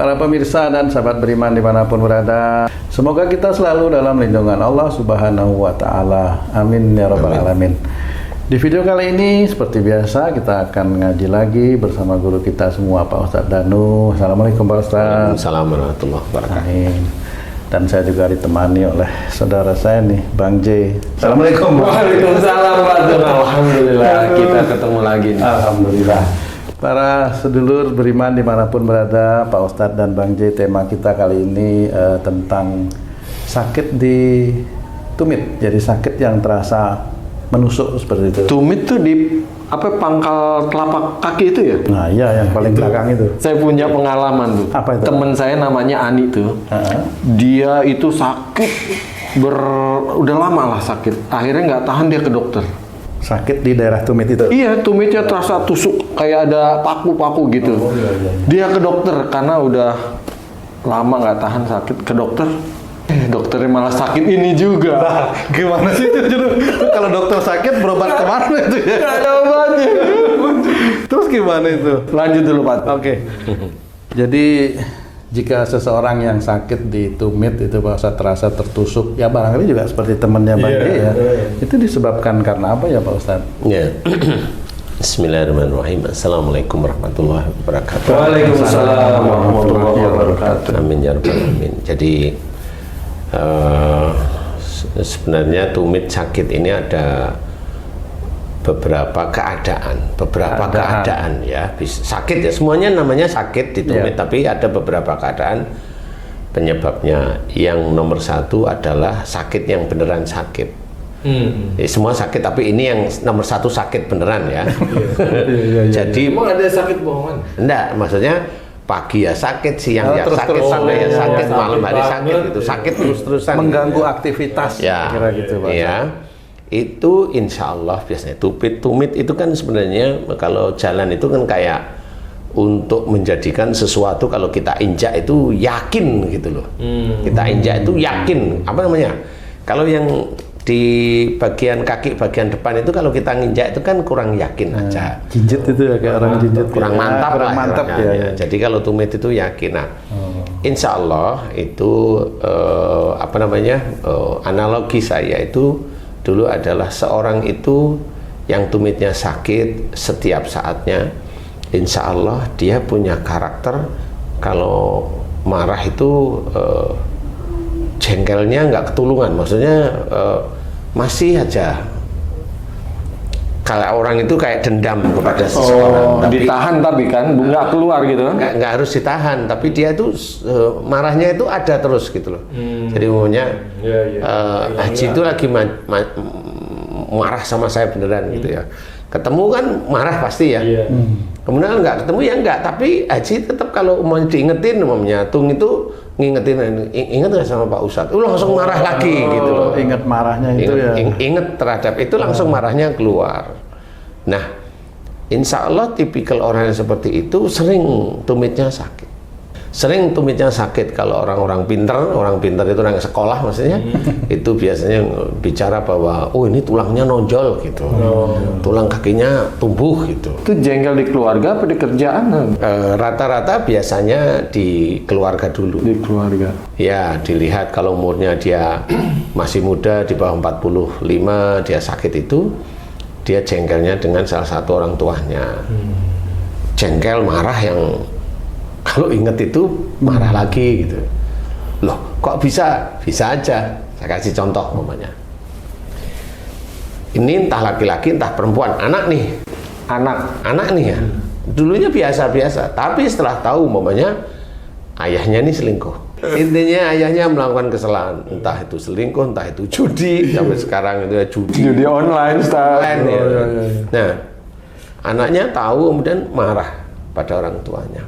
para pemirsa dan sahabat beriman dimanapun berada. Semoga kita selalu dalam lindungan Allah Subhanahu wa Ta'ala. Amin ya Rabbal Alamin. Di video kali ini seperti biasa kita akan ngaji lagi bersama guru kita semua, Pak Ustadz Danu. Assalamualaikum Pak Ustadz. Assalamualaikum warahmatullahi wabarakatuh. Amin. Dan saya juga ditemani oleh saudara saya nih, Bang J. Assalamualaikum. Waalaikumsalam warahmatullahi. Alhamdulillah kita ketemu lagi nih. Alhamdulillah. Para sedulur beriman dimanapun berada, Pak Ustadz dan Bang J, tema kita kali ini tentang sakit di tumit. Jadi sakit yang terasa menusuk seperti itu. Tumit tuh di pangkal telapak kaki itu ya? Nah iya, yang paling belakang itu. Saya punya pengalaman tuh. Apa itu? Temen saya namanya Ani tuh. Dia itu sakit udah lama lah sakit. Akhirnya nggak tahan, dia ke dokter. Sakit di daerah tumit itu? Iya, tumitnya terasa tusuk kayak ada paku-paku gitu. Iya. Dia ke dokter karena udah lama nggak tahan sakit, ke dokter. Dokternya malah sakit ini juga. Nah, gimana sih itu? Kalau dokter sakit berobat kemana itu ya? Jawabannya. Terus gimana itu? Lanjut dulu Pak. Oke. Jadi jika seseorang yang sakit di tumit itu bahasa terasa tertusuk, ya barangkali juga seperti temannya Bang J ya. Itu disebabkan karena apa ya Pak Ustadz? Ya. Bismillahirrahmanirrahim. Assalamualaikum warahmatullahi wabarakatuh. Waalaikumsalam warahmatullahi wabarakatuh. Amin ya rabbal alamin. Jadi sebenarnya tumit sakit ini ada beberapa keadaan ya. Sakit ya, semuanya namanya sakit di tumit, tapi ada beberapa keadaan penyebabnya. Yang nomor satu adalah sakit yang beneran sakit. Semua sakit, tapi ini yang nomor satu sakit beneran ya. Jadi emang ada sakit bohongan? enggak, maksudnya pagi ya sakit, siang ya sakit, sampai ya sakit, malam hari sakit gitu. Sakit terus-terusan. Mengganggu aktivitas ya, kira gitu Pak. Ya. Itu insya Allah biasanya tumit itu kan sebenarnya kalau jalan itu kan kayak untuk menjadikan sesuatu kalau kita injak itu yakin gitu loh. Kita injak itu yakin, apa namanya, kalau yang di bagian kaki bagian depan itu kalau kita nginjak itu kan kurang yakin aja. Jinjit itu ya, kayak orang jinjit. Kurang mantap lah. Mantap ya. Jadi kalau tumit itu yakin. Nah, insya Allah itu analogi saya itu dulu adalah seorang itu yang tumitnya sakit setiap saatnya, insya Allah dia punya karakter kalau marah itu jengkelnya nggak ketulungan, maksudnya masih aja kalau orang itu kayak dendam kepada seseorang. Tapi ditahan tapi kan nggak keluar gitu kan? Nggak harus ditahan, tapi dia itu marahnya itu ada terus gitu loh. Jadi umumnya Haji itu lagi marah sama saya beneran gitu ya. Ketemu kan marah pasti ya. Kemudian nggak ketemu ya nggak, tapi Haji tetap kalau mau diingetin, umumnya Tung itu ngingetin, inget nggak sama Pak Ustadz? Langsung marah lagi gitu loh. Ingat marahnya itu Ingat terhadap itu langsung marahnya keluar. Nah, insya Allah tipikal orang yang seperti itu sering tumitnya sakit. Sering tumitnya sakit kalau orang pintar itu orang sekolah maksudnya, itu biasanya bicara bahwa ini tulangnya nonjol gitu, tulang kakinya tumbuh gitu. Itu jengkel di keluarga apa di kerjaan? Rata-rata biasanya di keluarga dulu. Di keluarga. Ya, dilihat kalau umurnya dia masih muda di bawah 45, dia sakit itu, dia jengkelnya dengan salah satu orang tuanya. Jengkel marah yang kalau inget itu marah lagi gitu. Loh, kok bisa? Bisa aja. Saya kasih contoh umpamanya. Ini entah laki-laki entah perempuan, anak nih. Anak nih ya. Dulunya biasa-biasa, tapi setelah tahu umpamanya ayahnya ini selingkuh. Intinya ayahnya melakukan kesalahan, entah itu selingkuh, entah itu judi, sampai sekarang itu ya judi online ya. Nah, anaknya tahu kemudian marah pada orang tuanya.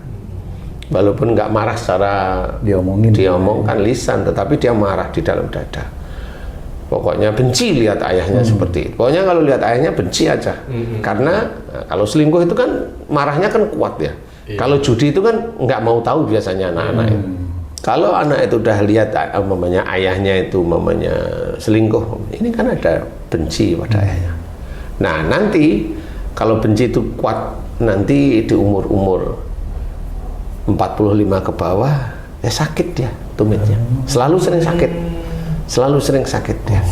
Walaupun nggak marah secara diomongkan lisan, tetapi dia marah di dalam dada. Pokoknya benci lihat ayahnya seperti itu. Pokoknya kalau lihat ayahnya benci aja. Karena kalau selingkuh itu kan marahnya kan kuat ya. Kalau judi itu kan nggak mau tahu biasanya anak-anak itu. Kalau anak itu udah lihat ayahnya itu selingkuh, ini kan ada benci pada ayahnya. Nah nanti kalau benci itu kuat, nanti di umur-umur 45 ke bawah ya sakit dia tumitnya, selalu sering sakit dia.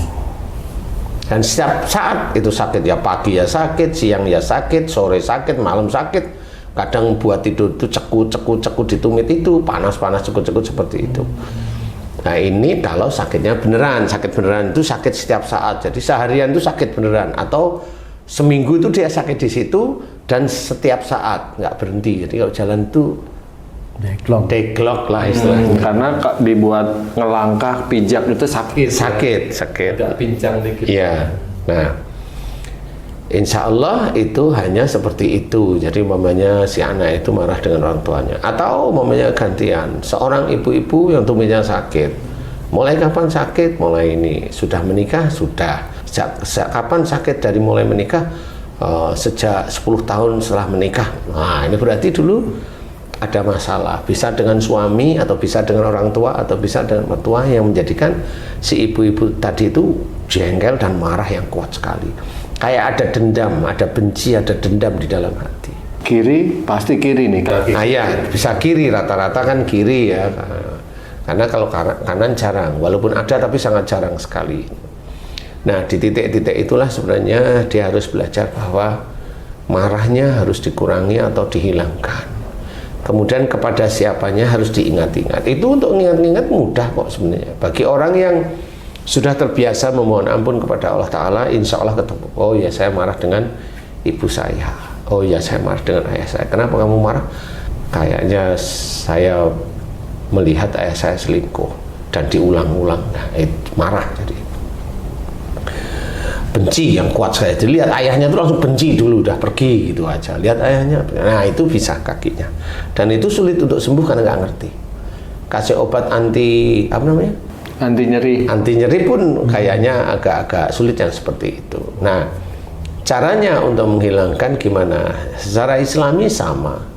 Dan setiap saat itu sakit, ya pagi ya sakit, siang ya sakit, sore sakit, malam sakit. Kadang buat tidur itu ceku di tumit itu, panas ceku seperti itu. Nah ini kalau sakitnya beneran, sakit beneran itu sakit setiap saat. Jadi seharian itu sakit beneran, atau seminggu itu dia sakit di situ dan setiap saat nggak berhenti. Jadi kalau jalan itu deglok lah istilahnya. Karena dibuat ngelangkah pijak itu sakit. Agak pincang dikit. Iya. Nah, insya Allah itu hanya seperti itu. Jadi umpamanya si anak itu marah dengan orang tuanya, atau umpamanya gantian seorang ibu-ibu yang tumitnya sakit. Mulai kapan sakit? Mulai ini sudah menikah, sudah. Sejak kapan sakit? Dari mulai menikah, sejak 10 tahun setelah menikah. Nah ini berarti dulu ada masalah, bisa dengan suami, atau bisa dengan orang tua, atau bisa dengan mertua, yang menjadikan si ibu-ibu tadi itu jengkel dan marah yang kuat sekali. Kayak ada dendam, ada benci, ada dendam di dalam hati. Kiri, pasti kiri nih. Nah ya, bisa kiri, rata-rata kan kiri ya. Karena kalau kanan jarang, walaupun ada tapi sangat jarang sekali. Nah di titik-titik itulah sebenarnya dia harus belajar bahwa marahnya harus dikurangi atau dihilangkan. Kemudian kepada siapanya harus diingat-ingat. Itu untuk mengingat-ingat mudah kok sebenarnya. Bagi orang yang sudah terbiasa memohon ampun kepada Allah Ta'ala, insya Allah ketemu. Oh ya, saya marah dengan ibu saya. Oh ya, saya marah dengan ayah saya. Kenapa kamu marah? Kayaknya saya melihat ayah saya selingkuh dan diulang-ulang. Nah, marah jadi. Benci yang kuat saya. Jadi lihat ayahnya itu langsung benci dulu, udah pergi gitu aja. Lihat ayahnya, nah itu bisa kakinya. Dan itu sulit untuk sembuh karena nggak ngerti. Kasih obat anti apa namanya? Anti nyeri. Anti nyeri pun kayaknya agak-agak sulit yang seperti itu. Nah, caranya untuk menghilangkan gimana? Secara Islami sama.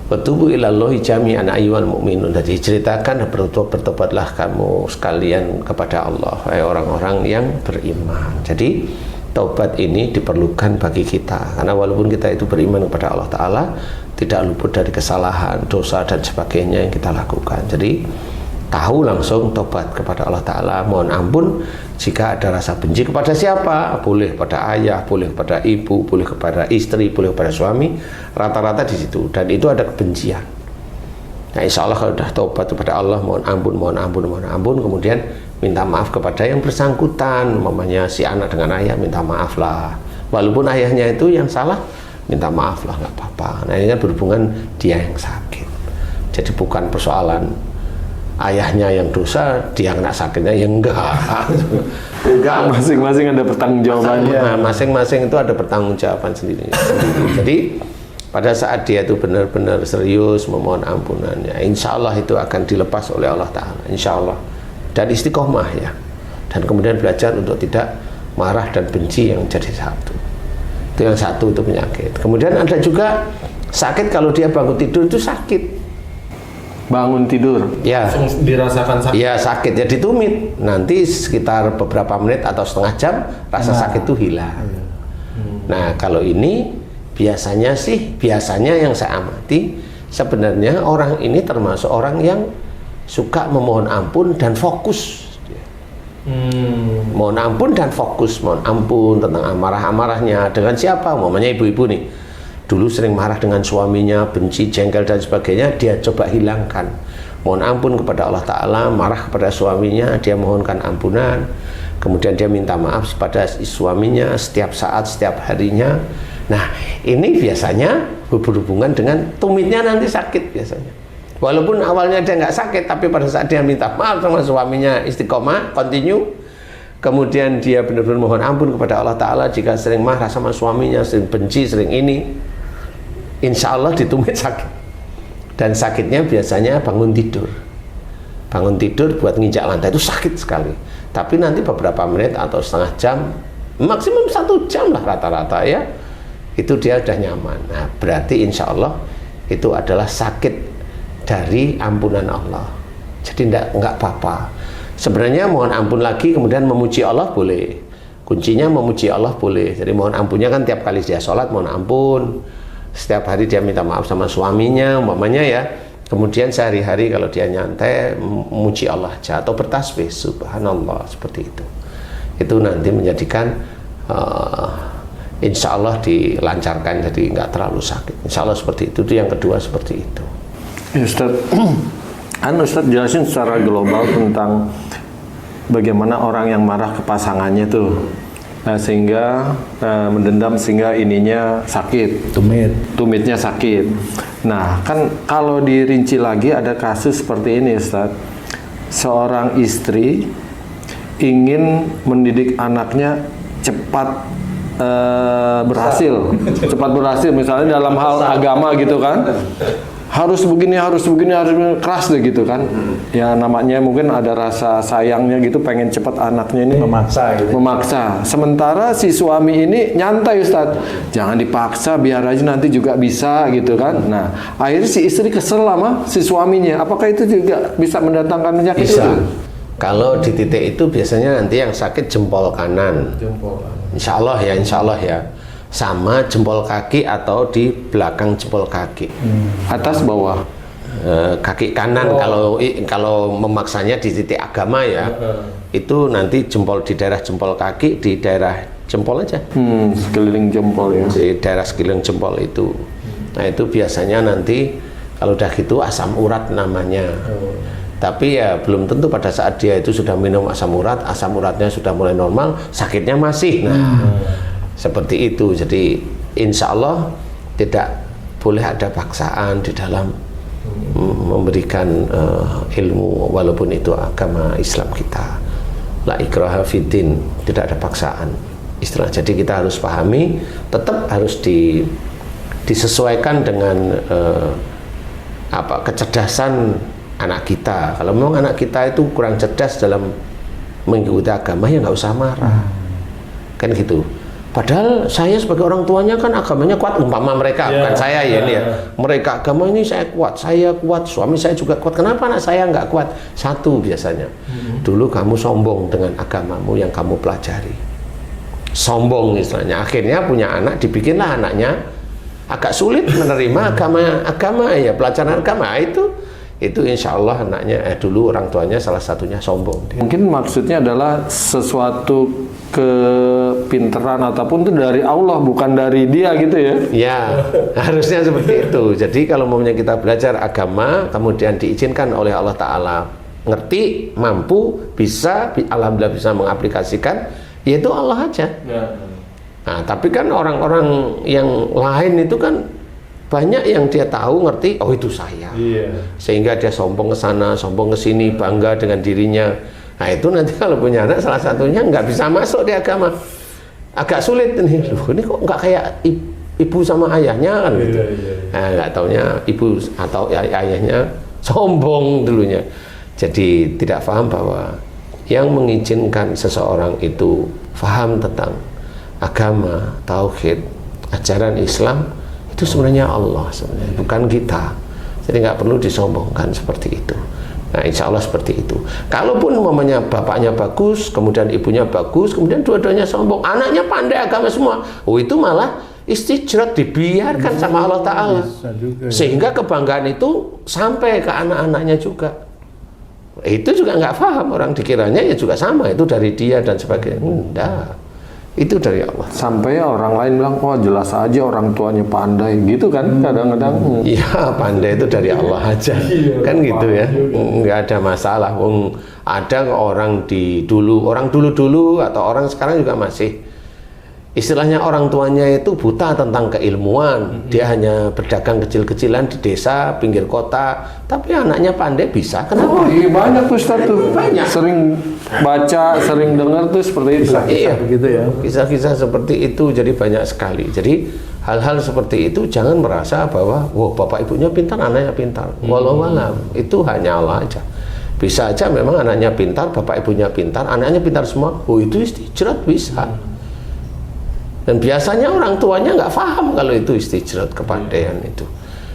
Watubu ilallahi jami'an ayyuhal mu'minun. Jadi ceritakan, bertobatlah kamu sekalian kepada Allah, orang-orang yang beriman. Jadi taubat ini diperlukan bagi kita, karena walaupun kita itu beriman kepada Allah Ta'ala, tidak luput dari kesalahan, dosa dan sebagainya yang kita lakukan. Jadi tahu langsung tobat kepada Allah Ta'ala, mohon ampun jika ada rasa benci kepada siapa, boleh pada ayah, boleh kepada ibu, boleh kepada istri, boleh kepada suami, rata-rata di situ. Dan itu ada kebencian. Nah insya Allah kalau sudah tobat kepada Allah, mohon ampun, kemudian minta maaf kepada yang bersangkutan, mamanya si anak dengan ayah, minta maaf lah. Walaupun ayahnya itu yang salah, minta maaf lah, nggak apa-apa. Nah ini kan berhubungan dia yang sakit. Jadi bukan persoalan ayahnya yang dosa, dia kena sakitnya, ya enggak. Masing-masing ada pertanggungjawabannya. Nah, masing-masing itu ada pertanggungjawaban sendiri. Jadi pada saat dia itu benar-benar serius memohon ampunannya, insya Allah itu akan dilepas oleh Allah Ta'ala, insya Allah. Dan istiqomah ya. Dan kemudian belajar untuk tidak marah dan benci yang jadi satu. Itu yang satu, itu penyakit. Kemudian ada juga sakit kalau dia bangun tidur itu sakit. Bangun tidur, ya langsung dirasakan sakit. Ya sakit, ya ditumit. Nanti sekitar beberapa menit atau setengah jam rasa sakit itu hilang. Nah kalau ini biasanya yang saya amati, sebenarnya orang ini termasuk orang yang suka memohon ampun dan fokus. Mohon ampun dan fokus, mohon ampun tentang amarah-amarahnya dengan siapa, umpamanya ibu-ibu nih. Dulu sering marah dengan suaminya, benci, jengkel dan sebagainya, dia coba hilangkan. Mohon ampun kepada Allah Ta'ala, marah kepada suaminya, dia mohonkan ampunan. Kemudian dia minta maaf kepada suaminya setiap saat, setiap harinya. Nah, ini biasanya berhubungan dengan tumitnya nanti sakit biasanya. Walaupun awalnya dia nggak sakit, tapi pada saat dia minta maaf sama suaminya, istiqomah, continue. Kemudian dia benar-benar mohon ampun kepada Allah Ta'ala jika sering marah sama suaminya, sering benci, sering ini. Insya Allah ditumit sakit. Dan sakitnya biasanya bangun tidur. Bangun tidur buat nginjak lantai itu sakit sekali. Tapi nanti beberapa menit atau setengah jam, maksimum 1 jam lah rata-rata ya, itu dia udah nyaman. Nah berarti insya Allah itu adalah sakit dari ampunan Allah. Jadi nggak apa-apa. Sebenarnya mohon ampun lagi kemudian memuji Allah boleh. Kuncinya memuji Allah boleh. Jadi mohon ampunnya kan tiap kali dia sholat mohon ampun. setiap hari dia minta maaf sama suaminya, umpamanya ya. Kemudian sehari-hari kalau dia nyantai memuji Allah aja atau bertasbih subhanallah seperti itu. Itu nanti menjadikan insya Allah dilancarkan jadi nggak terlalu sakit. Insya Allah seperti itu. Itu yang kedua seperti itu. Ya, Ustaz, Ustaz jelasin secara global tentang bagaimana orang yang marah ke pasangannya tuh, sehingga mendendam sehingga ininya sakit, tumitnya sakit. Nah, kan kalau dirinci lagi ada kasus seperti ini, Ustaz. Seorang istri ingin mendidik anaknya cepat berhasil, misalnya dalam hal agama gitu kan. Harus begini, harus keras deh gitu kan. Ya namanya mungkin ada rasa sayangnya gitu, pengen cepat anaknya ini Memaksa gitu. memaksa. Sementara si suami ini nyantai, Ustaz. Jangan dipaksa, biar aja nanti juga bisa gitu kan. Nah, akhirnya si istri kesel sama si suaminya. Apakah itu juga bisa mendatangkan penyakit Bisa. itu? Kalau di titik itu biasanya nanti yang sakit jempol kanan. Insya Allah ya. Sama jempol kaki atau di belakang jempol kaki. Atas bawah. Kaki kanan kalau memaksanya di titik agama ya. Itu nanti jempol di daerah jempol kaki, di daerah jempol aja. Sekeliling jempol ya. Di daerah sekeliling jempol itu. Nah, itu biasanya nanti kalau udah gitu asam urat namanya. Tapi ya belum tentu pada saat dia itu sudah minum asam uratnya sudah mulai normal, sakitnya masih. Nah, seperti itu. Jadi insya Allah tidak boleh ada paksaan di dalam memberikan ilmu, walaupun itu agama Islam kita. La ikraha fiddin, tidak ada paksaan istilah. Jadi kita harus pahami, tetap harus disesuaikan dengan kecerdasan anak kita. Kalau memang anak kita itu kurang cerdas dalam mengikuti agama, ya nggak usah marah, kan gitu. Padahal saya sebagai orang tuanya kan agamanya kuat, umpama mereka, bukan saya ya ini ya. Mereka agama ini saya kuat, suami saya juga kuat. Kenapa anak saya nggak kuat? Satu biasanya, dulu kamu sombong dengan agamamu yang kamu pelajari. Sombong istilahnya. Akhirnya punya anak, dibikinlah anaknya agak sulit menerima agama ya, pelajaran agama itu insya Allah anaknya dulu orang tuanya salah satunya sombong. Mungkin maksudnya adalah sesuatu kepinteran ataupun itu dari Allah, bukan dari dia gitu ya. Ya, harusnya seperti itu. Jadi kalau maunya kita belajar agama, kemudian diizinkan oleh Allah Ta'ala, ngerti, mampu, bisa, alhamdulillah bisa mengaplikasikan, yaitu Allah aja. Nah, tapi kan orang-orang yang lain itu kan banyak yang dia tahu, ngerti, oh itu saya. Sehingga dia sombong ke sana, sombong ke sini, bangga dengan dirinya. Nah itu nanti kalau punya anak salah satunya nggak bisa masuk di agama, agak sulit nih. Loh, ini kok nggak kayak ibu sama ayahnya kan gitu. Nah, nggak taunya ibu atau ayahnya sombong dulunya. Jadi tidak paham bahwa yang mengizinkan seseorang itu paham tentang agama, tauhid, ajaran Islam itu sebenarnya Allah, sebenarnya bukan kita. Jadi nggak perlu disombongkan seperti itu. Nah, insya Allah seperti itu. Kalaupun umpamanya bapaknya bagus, kemudian ibunya bagus, kemudian dua-duanya sombong, anaknya pandai agama semua, oh itu malah istijrat, dibiarkan sama Allah Ta'ala. Sehingga kebanggaan itu sampai ke anak-anaknya juga. Itu juga nggak paham, orang dikiranya ya juga sama, itu dari dia dan sebagainya. Enggak. Itu dari Allah. Sampai orang lain bilang, oh jelas aja orang tuanya pandai gitu kan kadang-kadang. Iya, pandai itu dari Allah aja. Kan gitu ya. Nggak ada masalah. Ada orang dulu atau orang sekarang juga masih istilahnya orang tuanya itu buta tentang keilmuan. Dia hanya berdagang kecil-kecilan di desa, pinggir kota, tapi anaknya pandai bisa. Kenapa? Oh, iya banyak tuh Ustaz tuh. Banyak. Sering baca, sering dengar tuh seperti itu. Iya, begitu ya. Kisah-kisah seperti itu jadi banyak sekali. Jadi hal-hal seperti itu jangan merasa bahwa wah bapak ibunya pintar, anaknya pintar. Walau alam, itu hanya Allah aja. Bisa aja memang anaknya pintar, bapak ibunya pintar, anaknya pintar semua. Oh itu istijrat bisa. Dan biasanya orang tuanya nggak paham kalau itu istijrat, kepandaian itu.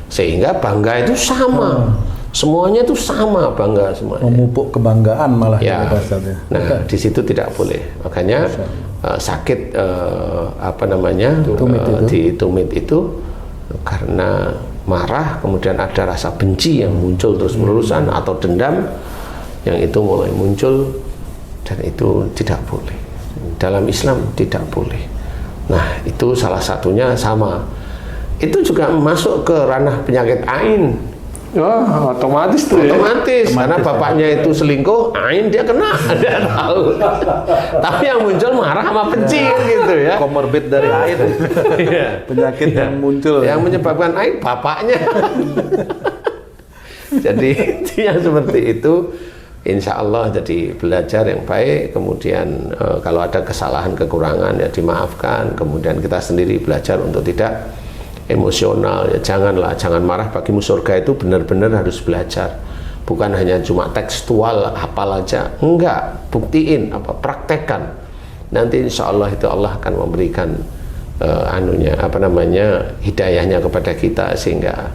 Sehingga bangga itu sama. Semuanya itu sama, bangga semuanya. Memupuk kebanggaan malah ya. Ya. Nah, di situ tidak boleh. Makanya sakit di tumit itu karena marah, kemudian ada rasa benci yang muncul terus-menerusan atau dendam yang itu mulai muncul, dan itu tidak boleh. Dalam Islam tidak boleh. Nah, itu salah satunya sama. Itu juga masuk ke ranah penyakit ain. Oh, otomatis tuh Otomatis, karena bapaknya itu selingkuh, ain dia kena, dia tahu. Tapi yang muncul marah sama benci gitu ya. Komorbid dari air. Penyakit yang muncul. Yang menyebabkan ain bapaknya. Jadi yang seperti itu, insya Allah jadi belajar yang baik. Kemudian kalau ada kesalahan kekurangan ya dimaafkan. Kemudian kita sendiri belajar untuk tidak emosional, ya jangan marah. Bagimu surga itu benar-benar harus belajar, bukan hanya cuma tekstual hafal aja, enggak, buktiin, praktekkan. Nanti insya Allah itu Allah akan memberikan hidayahnya kepada kita, sehingga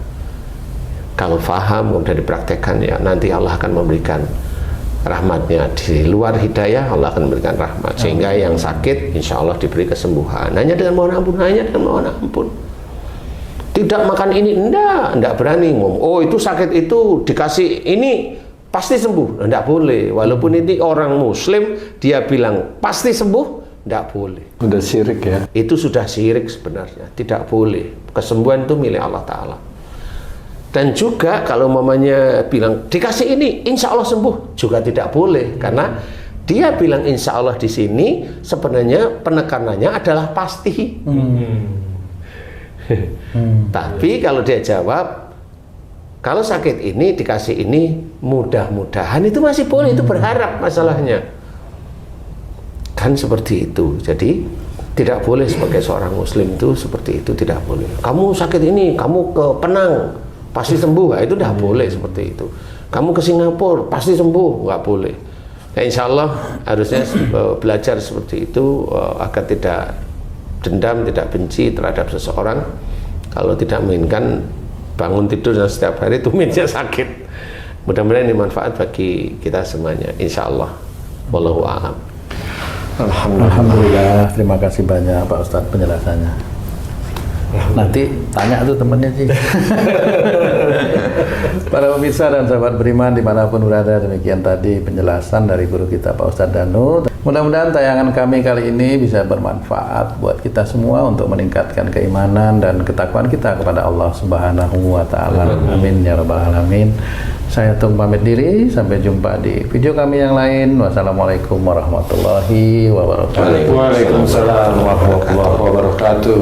kalau faham kemudian dipraktekkan, ya nanti Allah akan memberikan rahmatnya. Di luar hidayah Allah akan memberikan rahmat, sehingga yang sakit insya Allah diberi kesembuhan hanya dengan mohon ampun, Tidak makan ini, enggak berani ngomong, oh itu sakit itu dikasih ini pasti sembuh, enggak boleh. Walaupun ini orang muslim, dia bilang pasti sembuh, enggak boleh. Udah syirik ya. Itu sudah syirik sebenarnya, tidak boleh. Kesembuhan itu milik Allah Ta'ala. Dan juga kalau mamanya bilang dikasih ini insya Allah sembuh, juga tidak boleh, karena dia bilang insya Allah di sini sebenarnya penekanannya adalah pasti. Tapi kalau dia jawab kalau sakit ini dikasih ini mudah-mudahan, itu masih boleh, itu berharap masalahnya. Kan seperti itu. Jadi tidak boleh sebagai seorang muslim itu seperti itu, tidak boleh. Kamu sakit ini, kamu ke Penang pasti sembuh, itu tidak boleh seperti itu. Kamu ke Singapura pasti sembuh, nggak boleh. Nah, insya Allah harusnya belajar seperti itu agar tidak dendam, tidak benci terhadap seseorang. Kalau tidak menginginkan bangun tidur dan setiap hari tumitnya sakit. Mudah-mudahan ini manfaat bagi kita semuanya, insya Allah. Wallahu a'lam. Alhamdulillah, terima kasih banyak Pak Ustadz penjelasannya. Nanti tanya tuh temennya sih. Para pemirsa dan sahabat beriman dimanapun berada, demikian tadi penjelasan dari guru kita Pak Ustadz Danu. Mudah-mudahan tayangan kami kali ini bisa bermanfaat buat kita semua untuk meningkatkan keimanan dan ketakwaan kita kepada Allah Subhanahu wa Ta'ala. Amin ya Rabbal Alamin. Saya Tung pamit diri, sampai jumpa di video kami yang lain. Wassalamualaikum warahmatullahi wabarakatuh. Waalaikumsalam warahmatullahi wabarakatuh.